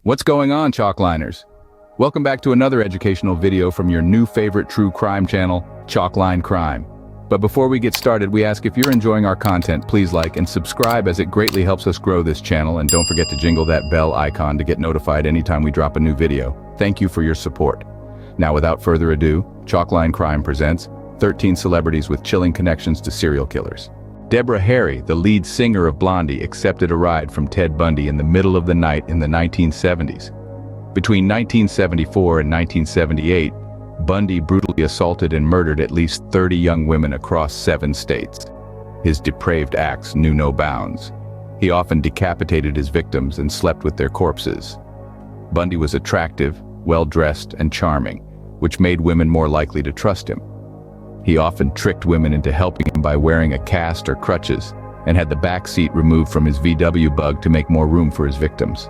What's going on, Chalkliners? Welcome back to another educational video from your new favorite true crime channel, Chalkline Crime. But before we get started, we ask if you're enjoying our content, please like and subscribe as it greatly helps us grow this channel, and don't forget to jingle that bell icon to get notified anytime we drop a new video. Thank you for your support. Now, without further ado, Chalkline Crime presents 13 celebrities with chilling connections to serial killers. Deborah Harry, the lead singer of Blondie, accepted a ride from Ted Bundy in the middle of the night in the 1970s. Between 1974 and 1978, Bundy brutally assaulted and murdered at least 30 young women across 7 states. His depraved acts knew no bounds. He often decapitated his victims and slept with their corpses. Bundy was attractive, well-dressed, and charming, which made women more likely to trust him. He often tricked women into helping him by wearing a cast or crutches, and had the back seat removed from his VW Bug to make more room for his victims.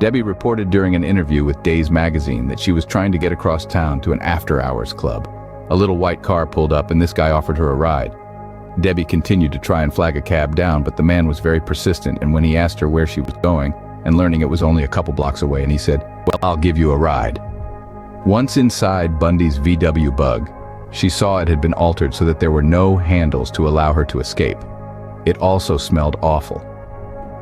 Debbie reported during an interview with Days magazine that she was trying to get across town to an after-hours club. A little white car pulled up and this guy offered her a ride. Debbie continued to try and flag a cab down, but the man was very persistent, and when he asked her where she was going, and learning it was only a couple blocks away, and he said, "Well, I'll give you a ride." Once inside Bundy's VW Bug, she saw it had been altered so that there were no handles to allow her to escape. It also smelled awful.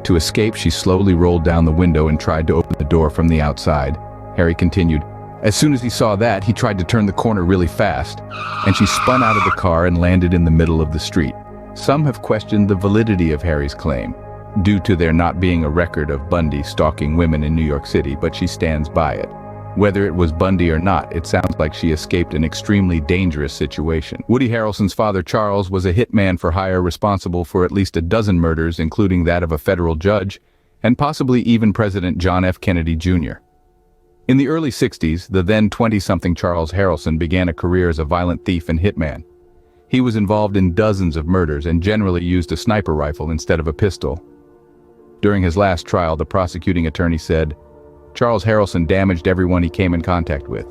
To escape, she slowly rolled down the window and tried to open the door from the outside. Harry continued, "As soon as he saw that, he tried to turn the corner really fast, and she spun out of the car and landed in the middle of the street." Some have questioned the validity of Harry's claim, due to there not being a record of Bundy stalking women in New York City, but she stands by it. Whether it was Bundy or not, it sounds like she escaped an extremely dangerous situation. Woody Harrelson's father, Charles, was a hitman for hire responsible for at least a dozen murders, including that of a federal judge, and possibly even President John F. Kennedy Jr. In the early 60s, the then 20-something Charles Harrelson began a career as a violent thief and hitman. He was involved in dozens of murders and generally used a sniper rifle instead of a pistol. During his last trial, the prosecuting attorney said, "Charles Harrelson damaged everyone he came in contact with."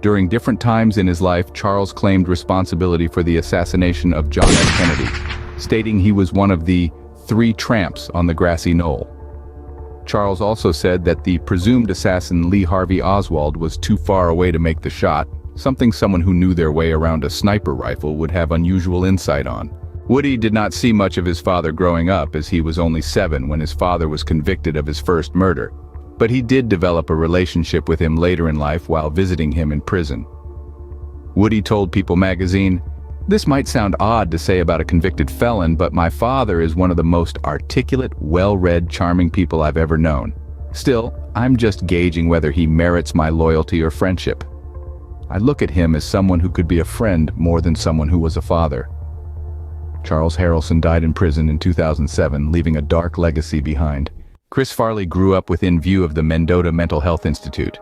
During different times in his life, Charles claimed responsibility for the assassination of John F. Kennedy, stating he was one of the 3 tramps on the grassy knoll. Charles also said that the presumed assassin Lee Harvey Oswald was too far away to make the shot, something someone who knew their way around a sniper rifle would have unusual insight on. Woody did not see much of his father growing up, as he was only 7 when his father was convicted of his first murder. But he did develop a relationship with him later in life while visiting him in prison. Woody told People magazine, "This might sound odd to say about a convicted felon, but my father is one of the most articulate, well-read, charming people I've ever known. Still, I'm just gauging whether he merits my loyalty or friendship. I look at him as someone who could be a friend more than someone who was a father." Charles Harrelson died in prison in 2007, leaving a dark legacy behind. Chris Farley grew up within view of the Mendota Mental Health Institute,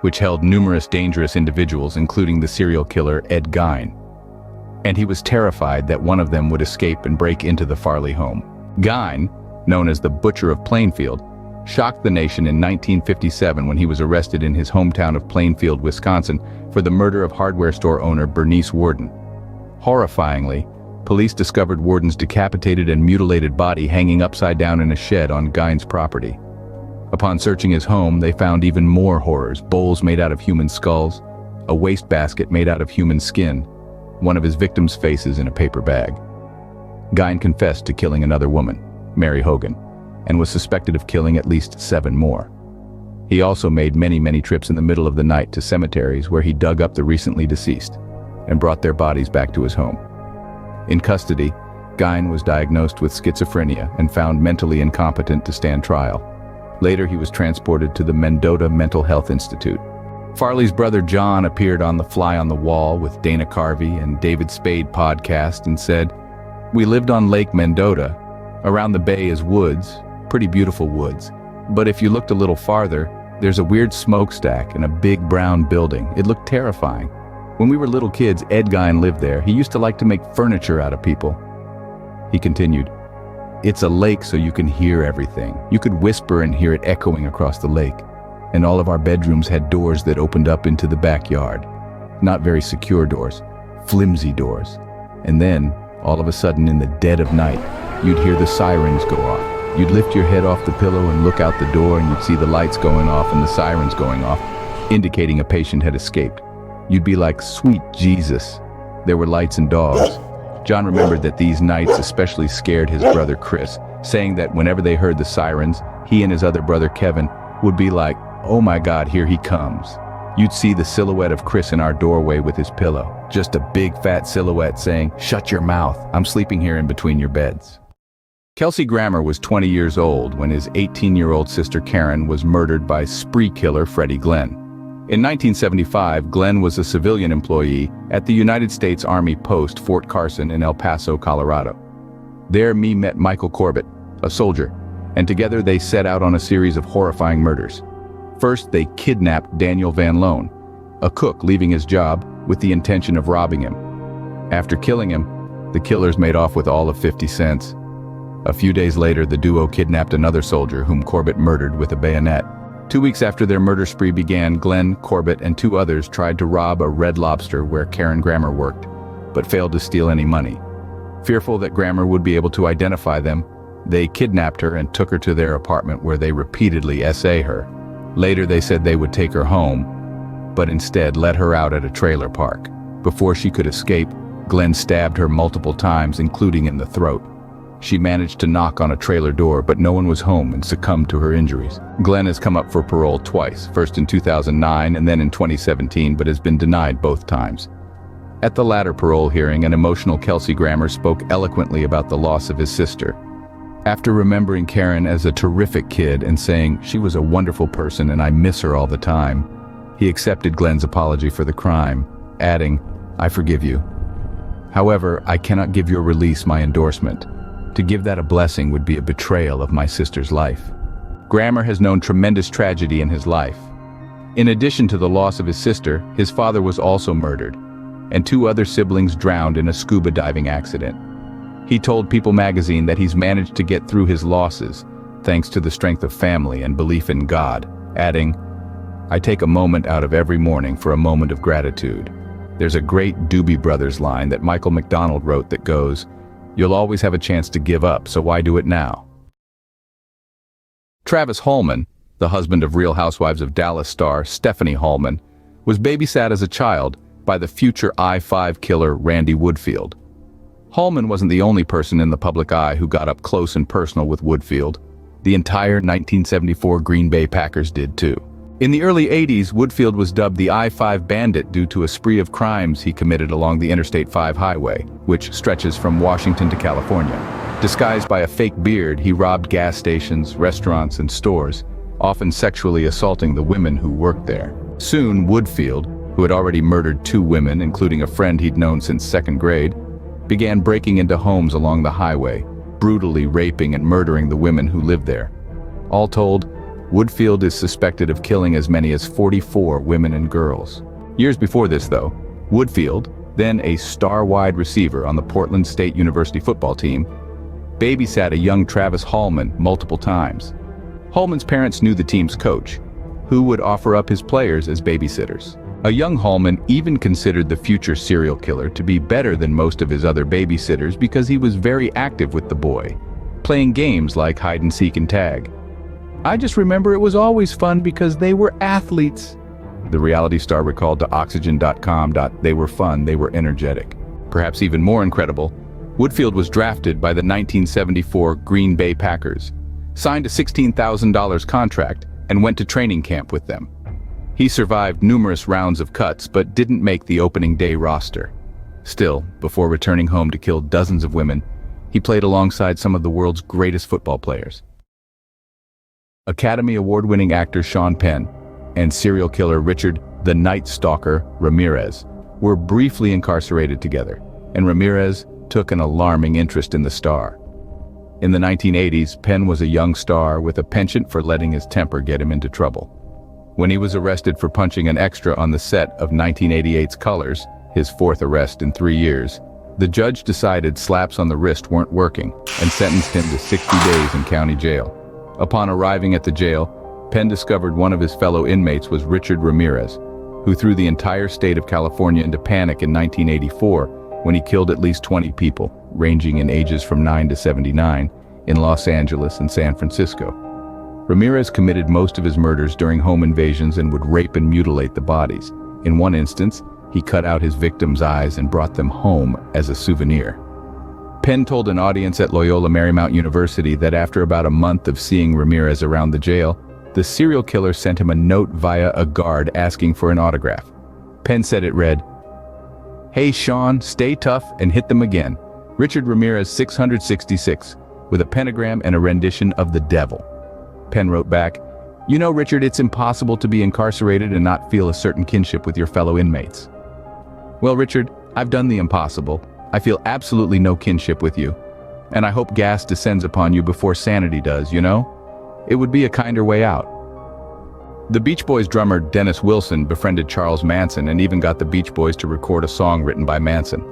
which held numerous dangerous individuals, including the serial killer Ed Gein. And he was terrified that one of them would escape and break into the Farley home. Gein, known as the Butcher of Plainfield, shocked the nation in 1957 when he was arrested in his hometown of Plainfield, Wisconsin, for the murder of hardware store owner Bernice Worden. Horrifyingly, police discovered Worden's decapitated and mutilated body hanging upside down in a shed on Gein's property. Upon searching his home, they found even more horrors: bowls made out of human skulls, a wastebasket made out of human skin, one of his victims' faces in a paper bag. Gein confessed to killing another woman, Mary Hogan, and was suspected of killing at least 7 more. He also made many trips in the middle of the night to cemeteries where he dug up the recently deceased and brought their bodies back to his home. In custody, Gein was diagnosed with schizophrenia and found mentally incompetent to stand trial. Later, he was transported to the Mendota Mental Health Institute. Farley's brother John appeared on the Fly on the Wall with Dana Carvey and David Spade podcast and said, "We lived on Lake Mendota. Around the bay is woods, pretty beautiful woods. But if you looked a little farther, there's a weird smokestack and a big brown building. It looked terrifying. When we were little kids, Ed Gein lived there. He used to like to make furniture out of people." He continued, "It's a lake, so you can hear everything. You could whisper and hear it echoing across the lake. And all of our bedrooms had doors that opened up into the backyard. Not very secure doors, flimsy doors. And then, all of a sudden in the dead of night, you'd hear the sirens go off, You'd lift your head off the pillow and look out the door, and you'd see the lights going off and the sirens going off, indicating a patient had escaped. You'd be like, sweet Jesus. There were lights and dogs. John remembered that these nights especially scared his brother Chris, saying that whenever they heard the sirens, he and his other brother Kevin would be like, oh my God, here he comes. You'd see the silhouette of Chris in our doorway with his pillow. Just a big fat silhouette saying, shut your mouth, I'm sleeping here in between your beds. Kelsey Grammar was 20 years old when his 18-year-old sister Karen was murdered by spree killer Freddie Glenn. In 1975, Glenn was a civilian employee at the United States Army Post Fort Carson in El Paso, Colorado. There, met Michael Corbett, a soldier, and together they set out on a series of horrifying murders. First, they kidnapped Daniel Van Loan, a cook leaving his job with the intention of robbing him. After killing him, the killers made off with all of 50 cents. A few days later, the duo kidnapped another soldier whom Corbett murdered with a bayonet. 2 weeks after their murder spree began, Glenn, Corbett, and 2 others tried to rob a Red Lobster where Karen Grammar worked, but failed to steal any money. Fearful that Grammar would be able to identify them, they kidnapped her and took her to their apartment where they repeatedly SA her. Later they said they would take her home, but instead let her out at a trailer park. Before she could escape, Glenn stabbed her multiple times, including in the throat. She managed to knock on a trailer door, but no one was home and succumbed to her injuries. Glenn has come up for parole twice, first in 2009 and then in 2017, but has been denied both times. At the latter parole hearing, an emotional Kelsey Grammar spoke eloquently about the loss of his sister. After remembering Karen as a terrific kid and saying, she was a wonderful person and I miss her all the time, he accepted Glenn's apology for the crime, adding, I forgive you. However, I cannot give your release my endorsement. To give that a blessing would be a betrayal of my sister's life. Grammar has known tremendous tragedy in his life. In addition to the loss of his sister, his father was also murdered, and 2 other siblings drowned in a scuba diving accident. He told People magazine that he's managed to get through his losses, thanks to the strength of family and belief in God, adding, I take a moment out of every morning for a moment of gratitude. There's a great Doobie Brothers line that Michael McDonald wrote that goes, you'll always have a chance to give up, so why do it now? Travis Hallman, the husband of Real Housewives of Dallas star Stephanie Hallman, was babysat as a child by the future I-5 killer Randy Woodfield. Hallman wasn't the only person in the public eye who got up close and personal with Woodfield. The entire 1974 Green Bay Packers did too. In the early 80s, Woodfield was dubbed the I-5 Bandit due to a spree of crimes he committed along the Interstate 5 highway, which stretches from Washington to California. Disguised by a fake beard, he robbed gas stations, restaurants, and stores, often sexually assaulting the women who worked there. Soon, Woodfield, who had already murdered 2 women, including a friend he'd known since 2nd grade, began breaking into homes along the highway, brutally raping and murdering the women who lived there. All told, Woodfield is suspected of killing as many as 44 women and girls. Years before this, though, Woodfield, then a star wide receiver on the Portland State University football team, babysat a young Travis Hallman multiple times. Hallman's parents knew the team's coach, who would offer up his players as babysitters. A young Hallman even considered the future serial killer to be better than most of his other babysitters because he was very active with the boy, playing games like hide and seek and tag. I just remember it was always fun because they were athletes. The reality star recalled to Oxygen.com. They were fun, they were energetic. Perhaps even more incredible, Woodfield was drafted by the 1974 Green Bay Packers, signed a $16,000 contract, and went to training camp with them. He survived numerous rounds of cuts but didn't make the opening day roster. Still, before returning home to kill dozens of women, he played alongside some of the world's greatest football players. Academy Award-winning actor Shawn Penn and serial killer Richard "The Night Stalker" Ramirez were briefly incarcerated together, and Ramirez took an alarming interest in the star. In the 1980s, Penn was a young star with a penchant for letting his temper get him into trouble. When he was arrested for punching an extra on the set of 1988's Colors, his 4th arrest in 3 years, the judge decided slaps on the wrist weren't working and sentenced him to 60 days in county jail. Upon arriving at the jail, Penn discovered one of his fellow inmates was Richard Ramirez, who threw the entire state of California into panic in 1984 when he killed at least 20 people, ranging in ages from 9 to 79, in Los Angeles and San Francisco. Ramirez committed most of his murders during home invasions and would rape and mutilate the bodies. In one instance, he cut out his victims' eyes and brought them home as a souvenir. Penn told an audience at Loyola Marymount University that after about a month of seeing Ramirez around the jail, the serial killer sent him a note via a guard asking for an autograph. Penn said it read, "Hey Shawn, stay tough and hit them again. Richard Ramirez 666, with a pentagram and a rendition of the devil." Penn wrote back, "You know, Richard, it's impossible to be incarcerated and not feel a certain kinship with your fellow inmates." "Well, Richard, I've done the impossible. I feel absolutely no kinship with you. And I hope gas descends upon you before sanity does, you know? It would be a kinder way out." The Beach Boys drummer Dennis Wilson befriended Charles Manson and even got the Beach Boys to record a song written by Manson.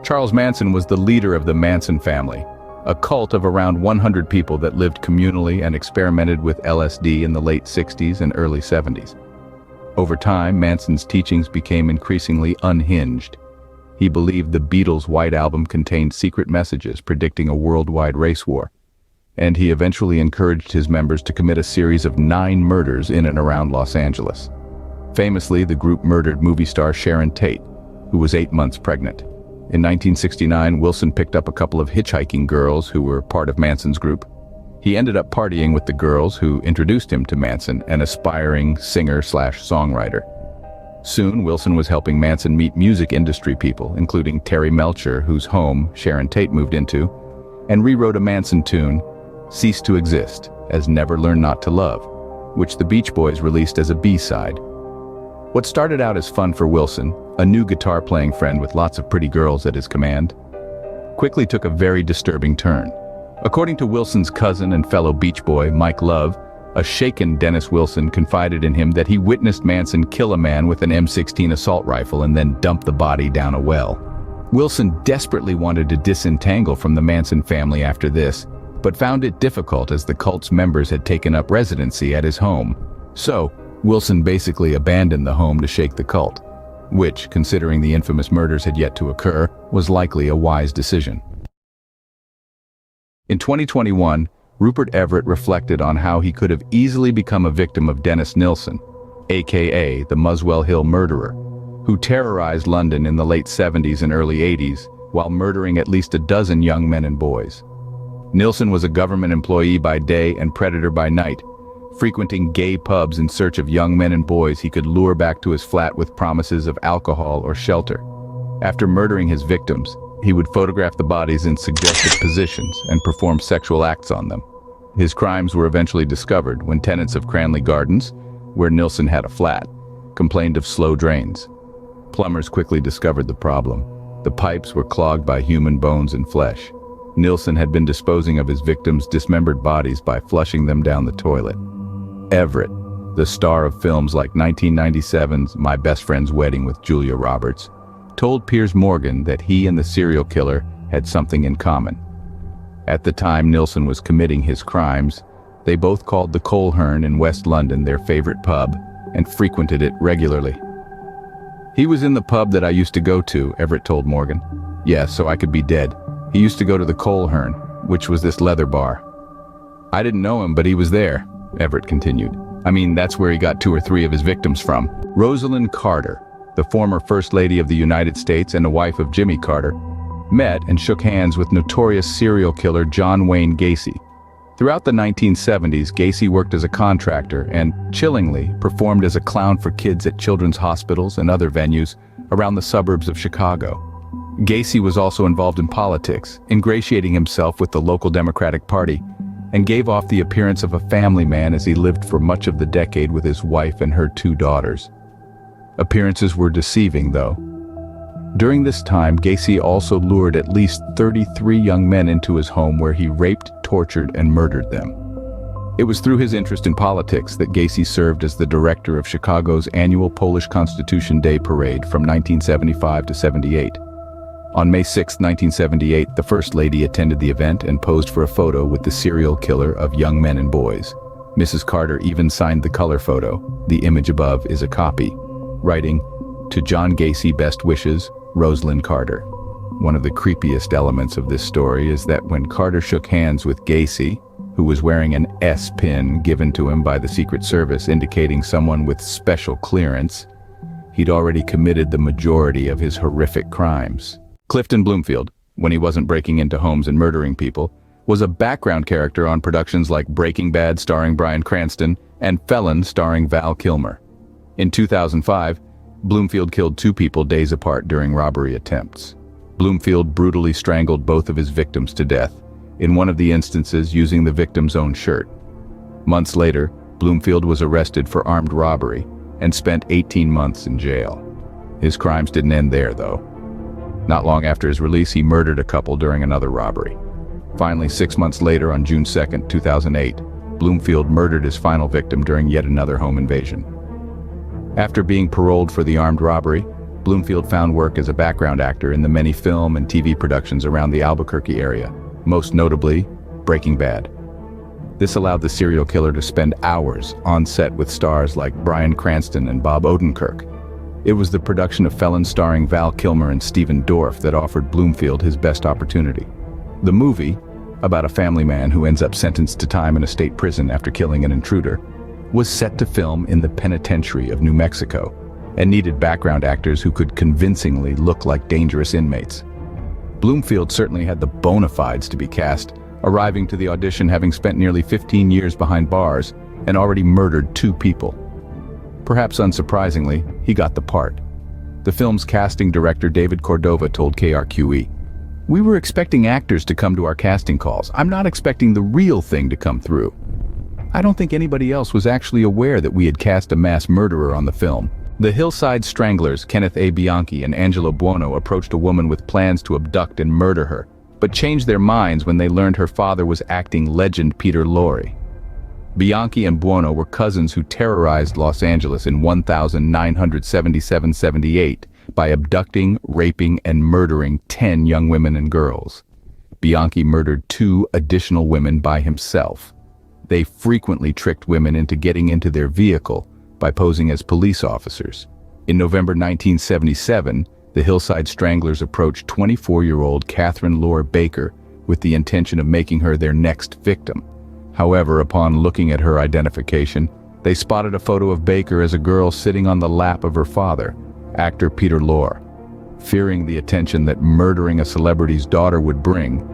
Charles Manson was the leader of the Manson family, a cult of around 100 people that lived communally and experimented with LSD in the late 60s and early 70s. Over time, Manson's teachings became increasingly unhinged. He believed the Beatles' White Album contained secret messages predicting a worldwide race war, and he eventually encouraged his members to commit a series of 9 murders in and around Los Angeles. Famously, the group murdered movie star Sharon Tate, who was 8 months pregnant. In 1969, Wilson picked up a couple of hitchhiking girls who were part of Manson's group. He ended up partying with the girls who introduced him to Manson, an aspiring singer/songwriter. Soon, Wilson was helping Manson meet music industry people, including Terry Melcher, whose home Sharon Tate moved into, and rewrote a Manson tune, "Cease to Exist," as Never Learn Not to Love, which the Beach Boys released as a B-side. What started out as fun for Wilson, a new guitar-playing friend with lots of pretty girls at his command, quickly took a very disturbing turn. According to Wilson's cousin and fellow Beach Boy, Mike Love, a shaken Dennis Wilson confided in him that he witnessed Manson kill a man with an M16 assault rifle and then dump the body down a well. Wilson desperately wanted to disentangle from the Manson family after this, but found it difficult as the cult's members had taken up residency at his home. So, Wilson basically abandoned the home to shake the cult, which, considering the infamous murders had yet to occur, was likely a wise decision. In 2021, Rupert Everett reflected on how he could have easily become a victim of Dennis Nilsen, aka the Muswell Hill murderer, who terrorized London in the late 70s and early 80s while murdering at least a dozen young men and boys. Nilsen was a government employee by day and predator by night, frequenting gay pubs in search of young men and boys he could lure back to his flat with promises of alcohol or shelter. After murdering his victims, he would photograph the bodies in suggestive positions and perform sexual acts on them. His crimes were eventually discovered when tenants of Cranley Gardens, where Nilsen had a flat, complained of slow drains. Plumbers quickly discovered the problem. The pipes were clogged by human bones and flesh. Nilsen had been disposing of his victims' dismembered bodies by flushing them down the toilet. Everett, the star of films like 1997's My Best Friend's Wedding with Julia Roberts, told Piers Morgan that he and the serial killer had something in common. At the time Nilsen was committing his crimes, they both called the Coleherne in West London their favorite pub and frequented it regularly. "He was in the pub that I used to go to," Everett told Morgan. "Yeah, so I could be dead. He used to go to the Coleherne, which was this leather bar. I didn't know him, but he was there," Everett continued. "I mean, that's where he got 2 or 3 of his victims from." Rosalind Carter, the former First Lady of the United States and a wife of Jimmy Carter, met and shook hands with notorious serial killer John Wayne Gacy. Throughout the 1970s, Gacy worked as a contractor and, chillingly, performed as a clown for kids at children's hospitals and other venues around the suburbs of Chicago. Gacy was also involved in politics, ingratiating himself with the local Democratic Party, and gave off the appearance of a family man as he lived for much of the decade with his wife and her 2 daughters. Appearances were deceiving, though. During this time, Gacy also lured at least 33 young men into his home where he raped, tortured, and murdered them. It was through his interest in politics that Gacy served as the director of Chicago's annual Polish Constitution Day parade from 1975 to 78. On May 6, 1978, the First Lady attended the event and posed for a photo with the serial killer of young men and boys. Mrs. Carter even signed the color photo. The image above is a copy, writing, "To John Gacy, best wishes, Rosalind Carter." One of the creepiest elements of this story is that when Carter shook hands with Gacy, who was wearing an S pin given to him by the Secret Service indicating someone with special clearance, he'd already committed the majority of his horrific crimes. Clifton Bloomfield, when he wasn't breaking into homes and murdering people, was a background character on productions like Breaking Bad starring Bryan Cranston and Felon starring Val Kilmer. In 2005, Bloomfield killed 2 people days apart during robbery attempts. Bloomfield brutally strangled both of his victims to death, in one of the instances using the victim's own shirt. Months later, Bloomfield was arrested for armed robbery and spent 18 months in jail. His crimes didn't end there, though. Not long after his release, he murdered a couple during another robbery. Finally, 6 months later, on June 2, 2008, Bloomfield murdered his final victim during yet another home invasion. After being paroled for the armed robbery, Bloomfield found work as a background actor in the many film and TV productions around the Albuquerque area, most notably Breaking Bad. This allowed the serial killer to spend hours on set with stars like Bryan Cranston and Bob Odenkirk. It was the production of Felon starring Val Kilmer and Stephen Dorff that offered Bloomfield his best opportunity. The movie, about a family man who ends up sentenced to time in a state prison after killing an intruder, was set to film in the penitentiary of New Mexico and needed background actors who could convincingly look like dangerous inmates. Bloomfield certainly had the bona fides to be cast, arriving to the audition having spent nearly 15 years behind bars and already murdered 2 people. Perhaps unsurprisingly, he got the part. The film's casting director David Cordova told KRQE, "We were expecting actors to come to our casting calls. I'm not expecting the real thing to come through." I don't think anybody else was actually aware that we had cast a mass murderer on the film. The Hillside Stranglers, Kenneth A. Bianchi and Angelo Buono, approached a woman with plans to abduct and murder her, but changed their minds when they learned her father was acting legend Peter Lorre. Bianchi and Buono were cousins who terrorized Los Angeles in 1977-78 by abducting, raping, and murdering 10 young women and girls. Bianchi murdered 2 additional women by himself. They frequently tricked women into getting into their vehicle by posing as police officers. In November 1977, the Hillside Stranglers approached 24-year-old Catherine Lore Baker with the intention of making her their next victim. However, upon looking at her identification, they spotted a photo of Baker as a girl sitting on the lap of her father, actor Peter Lorre. Fearing the attention that murdering a celebrity's daughter would bring,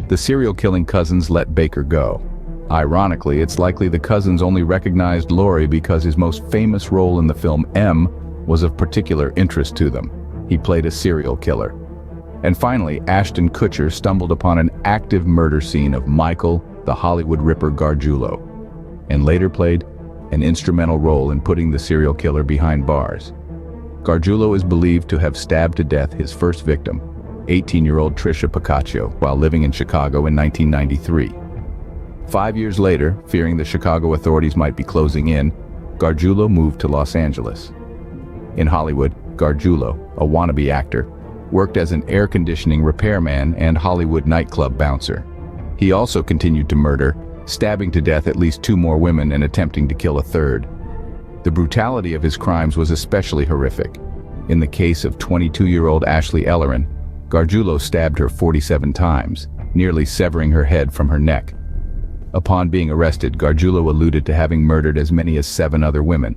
the serial-killing cousins let Baker go. Ironically, it's likely the cousins only recognized Lorre because his most famous role in the film M was of particular interest to them. He played a serial killer. And finally, Ashton Kutcher stumbled upon an active murder scene of Michael, the Hollywood Ripper Gargiulo, and later played an instrumental role in putting the serial killer behind bars. Gargiulo is believed to have stabbed to death his first victim, 18-year-old Tricia Picaccio, while living in Chicago in 1993. 5 years later, fearing the Chicago authorities might be closing in, Gargiulo moved to Los Angeles. In Hollywood, Gargiulo, a wannabe actor, worked as an air conditioning repairman and Hollywood nightclub bouncer. He also continued to murder, stabbing to death at least 2 more women and attempting to kill a third. The brutality of his crimes was especially horrific. In the case of 22-year-old Ashley Ellerin, Gargiulo stabbed her 47 times, nearly severing her head from her neck. Upon being arrested, Gargiulo alluded to having murdered as many as 7 other women.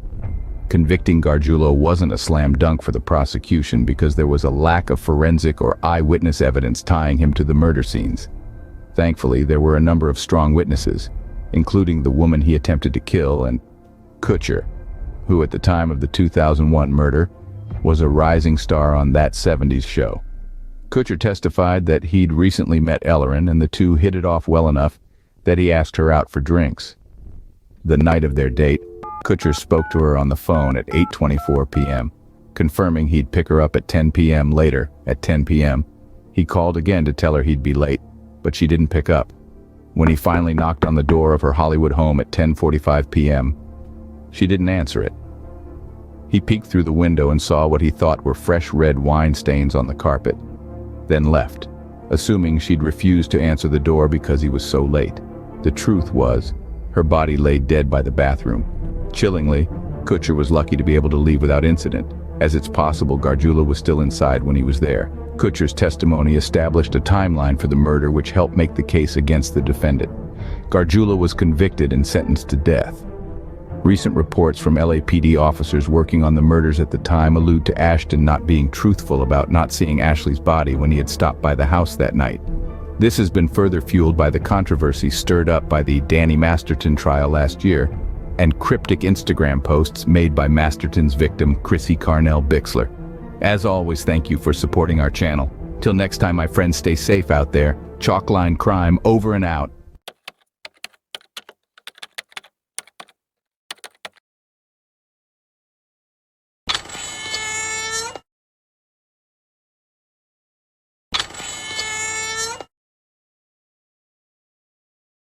Convicting Gargiulo wasn't a slam dunk for the prosecution because there was a lack of forensic or eyewitness evidence tying him to the murder scenes. Thankfully, there were a number of strong witnesses, including the woman he attempted to kill and Kutcher, who at the time of the 2001 murder was a rising star on That 70s Show. Kutcher testified that he'd recently met Ellerin and the two hit it off well enough that he asked her out for drinks. The night of their date, Kutcher spoke to her on the phone at 8:24 p.m., confirming he'd pick her up at 10 p.m. Later, at 10 p.m., he called again to tell her he'd be late, but she didn't pick up. When he finally knocked on the door of her Hollywood home at 10:45 p.m., she didn't answer it. He peeked through the window and saw what he thought were fresh red wine stains on the carpet, then left, assuming she'd refused to answer the door because he was so late. The truth was, her body lay dead by the bathroom. Chillingly, Kutcher was lucky to be able to leave without incident, as it's possible Gargiulo was still inside when he was there. Kutcher's testimony established a timeline for the murder which helped make the case against the defendant. Gargiulo was convicted and sentenced to death. Recent reports from LAPD officers working on the murders at the time allude to Ashton not being truthful about not seeing Ashley's body when he had stopped by the house that night. This has been further fueled by the controversy stirred up by the Danny Masterton trial last year and cryptic Instagram posts made by Masterton's victim, Chrissy Carnell Bixler. As always, thank you for supporting our channel. Till next time, my friends, stay safe out there. Chalkline Crime over and out.